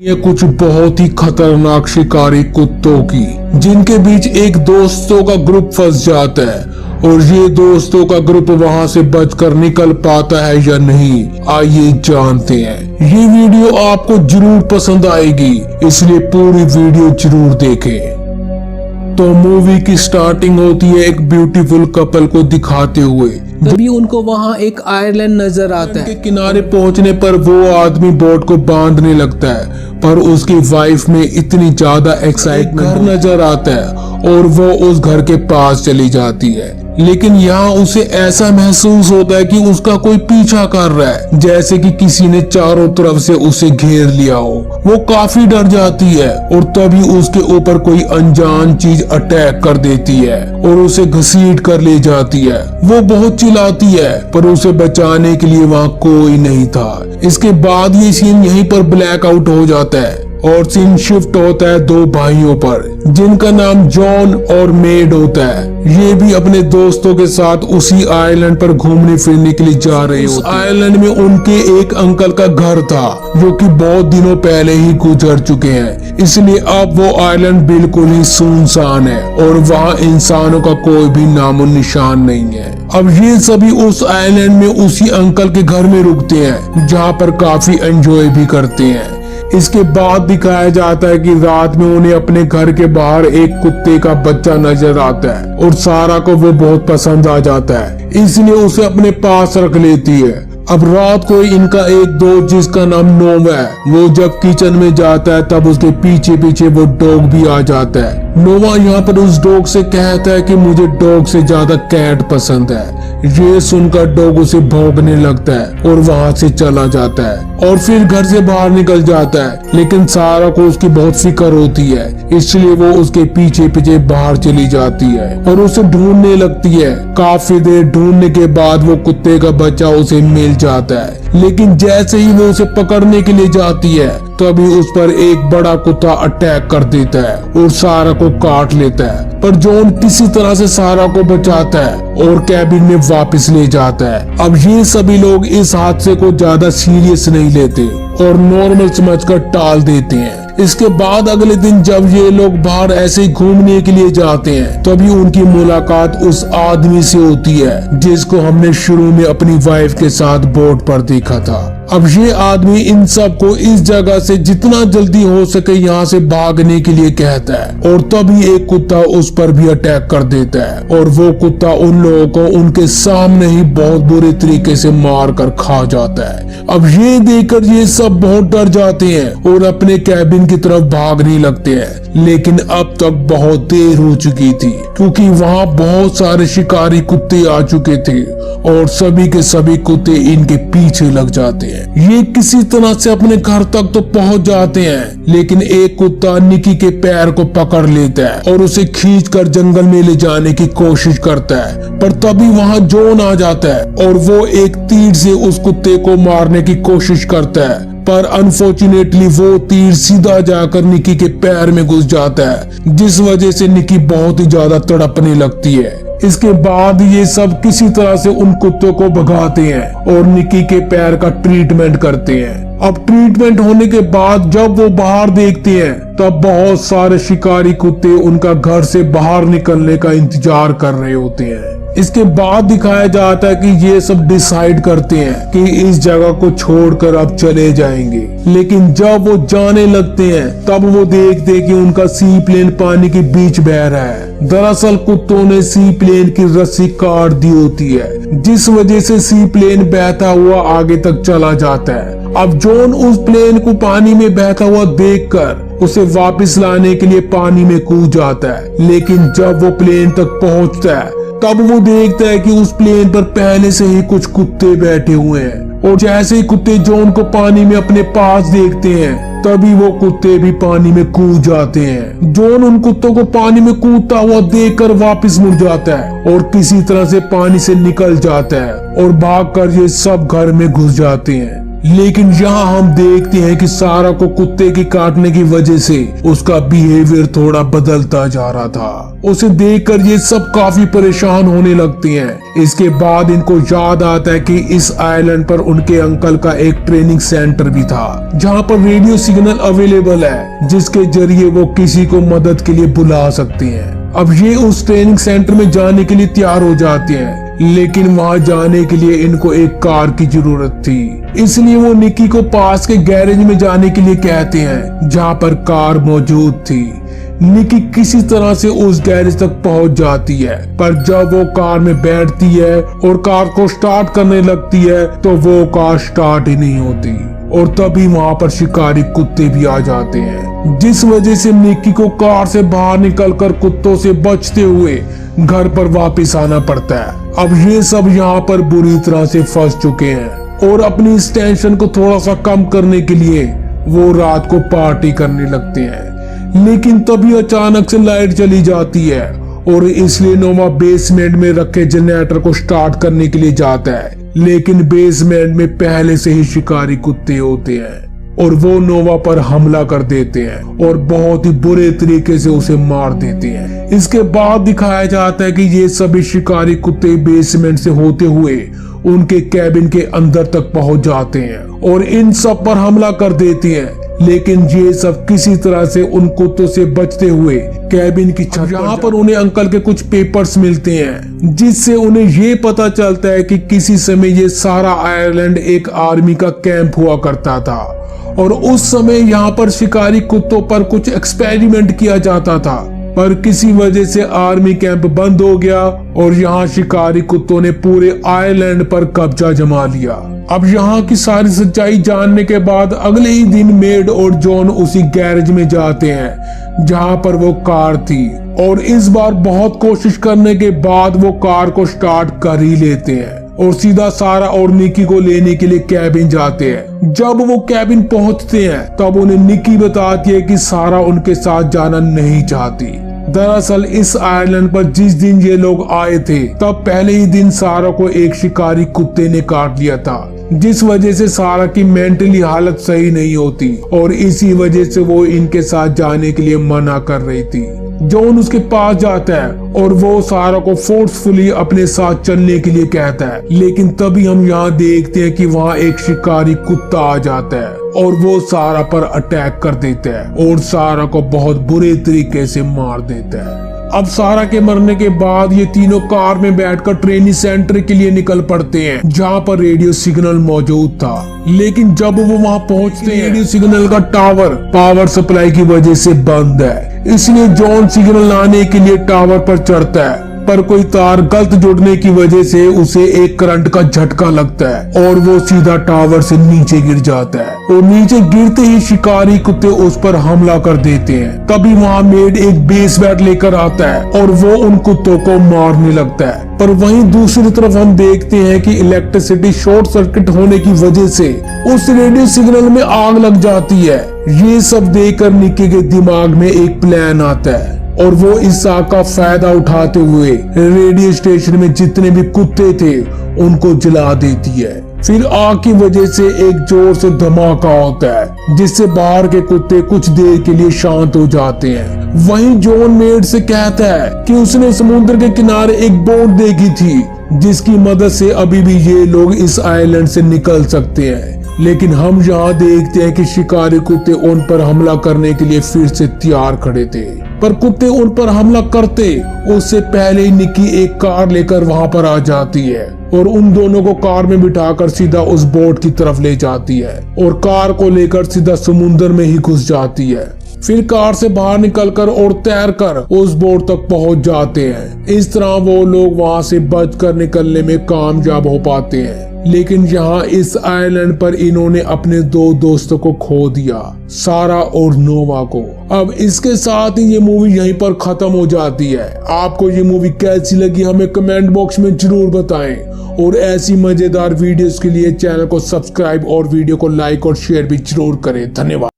ये कुछ बहुत ही खतरनाक शिकारी कुत्तों की, जिनके बीच एक दोस्तों का ग्रुप फंस जाता है और ये दोस्तों का ग्रुप वहां से बचकर निकल पाता है या नहीं, आइए जानते हैं। ये वीडियो आपको जरूर पसंद आएगी, इसलिए पूरी वीडियो जरूर देखें। तो मूवी की स्टार्टिंग होती है एक ब्यूटीफुल कपल को दिखाते हुए। तभी उनको वहाँ एक आयरलैंड नजर आता है। के किनारे पहुंचने पर वो आदमी बोट को बांधने लगता है, पर उसकी वाइफ में इतनी ज्यादा एक्साइटमेंट घर नजर आता है और वो उस घर के पास चली जाती है। लेकिन यहाँ उसे ऐसा महसूस होता है कि उसका कोई पीछा कर रहा है, जैसे कि किसी ने चारों तरफ से उसे घेर लिया हो। वो काफी डर जाती है और तभी उसके ऊपर कोई अनजान चीज अटैक कर देती है और उसे घसीट कर ले जाती है। वो बहुत चिल्लाती है, पर उसे बचाने के लिए वहाँ कोई नहीं था। इसके बाद ये सीन यहीं पर ब्लैक आउट हो जाता है और सीन शिफ्ट होता है दो भाइयों पर, जिनका नाम जॉन और मेड होता है। ये भी अपने दोस्तों के साथ उसी आइलैंड पर घूमने फिरने के लिए जा रहे होते हैं। उस आइलैंड में उनके एक अंकल का घर था, जो कि बहुत दिनों पहले ही गुजर चुके हैं, इसलिए अब वो आइलैंड बिल्कुल ही सुनसान है और वहाँ इंसानों का कोई भी नामो निशान नहीं है। अब ये सभी उस आइलैंड में उसी अंकल के घर में रुकते हैं, जहाँ पर काफी एंजॉय भी करते हैं। इसके बाद दिखाया जाता है कि रात में उन्हें अपने घर के बाहर एक कुत्ते का बच्चा नजर आता है और सारा को वो बहुत पसंद आ जाता है, इसलिए उसे अपने पास रख लेती है। अब रात को इनका एक दोस्त, जिसका नाम नोवा है, वो जब किचन में जाता है तब उसके पीछे पीछे वो डॉग भी आ जाता है। नोवा यहाँ पर उस डॉग से कहता है कि मुझे डॉग से ज्यादा कैट पसंद है। ये सुनकर डॉग उसे भौंकने लगता है और वहाँ से चला जाता है और फिर घर से बाहर निकल जाता है। लेकिन सारा को उसकी बहुत फिक्र होती है, इसलिए वो उसके पीछे पीछे बाहर चली जाती है और उसे ढूंढने लगती है। काफी देर ढूंढने के बाद वो कुत्ते का बच्चा उसे मिल जाता है, लेकिन जैसे ही वो उसे पकड़ने के लिए जाती है तभी उस पर एक बड़ा कुत्ता अटैक कर देता है और सारा को काट लेता है। पर जॉन किसी तरह से सारा को बचाता है और कैबिन में वापस ले जाता है। अब ये सभी लोग इस हादसे को ज्यादा सीरियस नहीं लेते और नॉर्मल समझकर टाल देते हैं। इसके बाद अगले दिन जब ये लोग बाहर ऐसे ही घूमने के लिए जाते हैं, तभी उनकी मुलाकात उस आदमी से होती है जिसको हमने शुरू में अपनी वाइफ के साथ बोट पर देखा था। अब ये आदमी इन सबको इस जगह से जितना जल्दी हो सके यहाँ से भागने के लिए कहता है और तभी एक कुत्ता उस पर भी अटैक कर देता है और वो कुत्ता उन लोगों को उनके सामने ही बहुत बुरे तरीके से मार कर खा जाता है। अब ये देखकर ये सब बहुत डर जाते हैं और अपने कैबिन की तरफ भागने लगते हैं, लेकिन अब तक बहुत देर हो चुकी थी क्योंकि वहाँ बहुत सारे शिकारी कुत्ते आ चुके थे और सभी के सभी कुत्ते इनके पीछे लग जाते हैं। ये किसी तरह से अपने घर तक तो पहुंच जाते हैं, लेकिन एक कुत्ता निकी के पैर को पकड़ लेता है और उसे खींचकर जंगल में ले जाने की कोशिश करता है। पर तभी वहाँ जॉन आ जाता है और वो एक तीर से उस कुत्ते को मारने की कोशिश करता है, पर अनफॉर्चुनेटली वो तीर सीधा जाकर निकी के पैर में घुस जाता है, जिस वजह से निकी बहुत ही ज्यादा तड़पने लगती है। इसके बाद ये सब किसी तरह से उन कुत्तों को भगाते हैं और निकी के पैर का ट्रीटमेंट करते हैं। अब ट्रीटमेंट होने के बाद जब वो बाहर देखते हैं तब बहुत सारे शिकारी कुत्ते उनका घर से बाहर निकलने का इंतजार कर रहे होते हैं। इसके बाद दिखाया जाता है कि ये सब डिसाइड करते हैं कि इस जगह को छोड़कर अब चले जाएंगे, लेकिन जब वो जाने लगते हैं तब वो देखते हैं कि उनका सी प्लेन पानी के बीच बह रहा है। दरअसल कुत्तों ने सी प्लेन की रस्सी काट दी होती है, जिस वजह से सी प्लेन बहता हुआ आगे तक चला जाता है। अब जॉन उस प्लेन को पानी में बहता हुआ देखकर उसे वापस लाने के लिए पानी में कूद जाता है, लेकिन जब वो प्लेन तक पहुंचता है तब वो देखता है कि उस प्लेन पर पहले से ही कुछ कुत्ते बैठे हुए हैं और जैसे ही कुत्ते जॉन को पानी में अपने पास देखते हैं तभी वो कुत्ते भी पानी में कूद जाते हैं। जॉन उन कुत्तों को पानी में कूदता हुआ देखकर वापस मुड़ जाता है और किसी तरह से पानी से निकल जाता है और भागकर ये सब घर में घुस जाते हैं। लेकिन यहाँ हम देखते हैं कि सारा को कुत्ते की काटने की वजह से उसका बिहेवियर थोड़ा बदलता जा रहा था। उसे देखकर ये सब काफी परेशान होने लगते हैं। इसके बाद इनको याद आता है कि इस आइलैंड पर उनके अंकल का एक ट्रेनिंग सेंटर भी था, जहाँ पर रेडियो सिग्नल अवेलेबल है, जिसके जरिए वो किसी को मदद के लिए बुला सकते हैं। अब ये उस ट्रेनिंग सेंटर में जाने के लिए तैयार हो जाते हैं, लेकिन वहां जाने के लिए इनको एक कार की जरूरत थी। इसलिए वो निकी को पास के गैरेज में जाने के लिए कहते हैं, जहाँ पर कार मौजूद थी। निकी किसी तरह से उस गैरेज तक पहुंच जाती है, पर जब वो कार में बैठती है और कार को स्टार्ट करने लगती है तो वो कार स्टार्ट ही नहीं होती। और तभी वहाँ पर शिकारी कुत्ते भी आ जाते हैं, जिस वजह से निकी को कार से बाहर निकलकर कुत्तों से बचते हुए घर पर वापस आना पड़ता है। अब ये सब यहाँ पर बुरी तरह से फंस चुके हैं और अपनी इस टेंशन को थोड़ा सा कम करने के लिए वो रात को पार्टी करने लगते हैं। लेकिन तभी अचानक से लाइट चली जाती है और इसलिए नोवा बेसमेंट में रखे जनरेटर को स्टार्ट करने के लिए जाता है, लेकिन बेसमेंट में पहले से ही शिकारी कुत्ते होते हैं और वो नोवा पर हमला कर देते हैं और बहुत ही बुरे तरीके से उसे मार देते हैं। इसके बाद दिखाया जाता है कि ये सभी शिकारी कुत्ते बेसमेंट से होते हुए उनके कैबिन के अंदर तक पहुंच जाते हैं और इन सब पर हमला कर देते हैं। लेकिन ये सब किसी तरह से उन कुत्तों से बचते हुए कैबिन की छत, यहाँ पर उन्हें अंकल के कुछ पेपर्स मिलते हैं, जिससे उन्हें ये पता चलता है कि किसी समय ये सारा आयरलैंड एक आर्मी का कैंप हुआ करता था और उस समय यहाँ पर शिकारी कुत्तों पर कुछ एक्सपेरिमेंट किया जाता था, पर किसी वजह से आर्मी कैंप बंद हो गया और यहाँ शिकारी कुत्तों ने पूरे आयरलैंड पर कब्जा जमा लिया। अब यहाँ की सारी सच्चाई जानने के बाद अगले ही दिन मेड और जॉन उसी गैरेज में जाते हैं जहाँ पर वो कार थी और इस बार बहुत कोशिश करने के बाद वो कार को स्टार्ट कर ही लेते हैं और सीधा सारा और निकी को लेने के लिए कैबिन जाते हैं। जब वो कैबिन पहुंचते हैं तब उन्हें निकी बताती है कि सारा उनके साथ जाना नहीं चाहती। दरअसल इस आइलैंड पर जिस दिन ये लोग आए थे तब पहले ही दिन सारा को एक शिकारी कुत्ते ने काट लिया था, जिस वजह से सारा की मेंटली हालत सही नहीं होती और इसी वजह से वो इनके साथ जाने के लिए मना कर रही थी। जॉन उसके पास जाता है और वो सारा को फोर्सफुली अपने साथ चलने के लिए कहता है, लेकिन तभी हम यहाँ देखते हैं कि वहाँ एक शिकारी कुत्ता आ जाता है और वो सारा पर अटैक कर देता है और सारा को बहुत बुरे तरीके से मार देता है। अब सारा के मरने के बाद ये तीनों कार में बैठकर ट्रेनिंग सेंटर के लिए निकल पड़ते हैं, जहाँ पर रेडियो सिग्नल मौजूद था। लेकिन जब वो वहाँ पहुँचते हैं रेडियो सिग्नल का टावर पावर सप्लाई की वजह से बंद है, इसलिए जॉन सिग्नल लाने के लिए टावर पर चढ़ता है, पर कोई तार गलत जुड़ने की वजह से उसे एक करंट का झटका लगता है और वो सीधा टावर से नीचे गिर जाता है और नीचे गिरते ही शिकारी कुत्ते उस पर हमला कर देते हैं। तभी वहाँ मेड एक बेस बैट लेकर आता है और वो उन कुत्तों को मारने लगता है, पर वहीं दूसरी तरफ हम देखते हैं कि इलेक्ट्रिसिटी शॉर्ट सर्किट होने की वजह से उस रेडियो सिग्नल में आग लग जाती है। ये सब देखकर निकी के दिमाग में एक प्लान आता है और वो इस आग का फायदा उठाते हुए रेडियो स्टेशन में जितने भी कुत्ते थे उनको जला देती है। फिर आग की वजह से एक जोर से धमाका होता है, जिससे बाहर के कुत्ते कुछ देर के लिए शांत हो जाते हैं। वहीं जॉन मेड से कहता है कि उसने समुद्र के किनारे एक बोट देखी थी, जिसकी मदद से अभी भी ये लोग इस आइलैंड से निकल सकते हैं। लेकिन हम यहाँ देखते हैं कि शिकारी कुत्ते उन पर हमला करने के लिए फिर से तैयार खड़े थे, पर कुत्ते उन पर हमला करते उससे पहले ही निकी एक कार लेकर वहाँ पर आ जाती है और उन दोनों को कार में बिठाकर सीधा उस बोट की तरफ ले जाती है और कार को लेकर सीधा समुद्र में ही घुस जाती है। फिर कार से बाहर निकलकर और तैरकर उस बोट तक पहुंच जाते हैं। इस तरह वो लोग वहां से बचकर निकलने में कामयाब हो पाते हैं। लेकिन यहाँ इस आइलैंड पर इन्होंने अपने दो दोस्तों को खो दिया, सारा और नोवा को। अब इसके साथ ही ये मूवी यहीं पर खत्म हो जाती है। आपको ये मूवी कैसी लगी हमें कमेंट बॉक्स में जरूर बताएं और ऐसी मजेदार वीडियोस के लिए चैनल को सब्सक्राइब और वीडियो को लाइक और शेयर भी जरूर करें। धन्यवाद।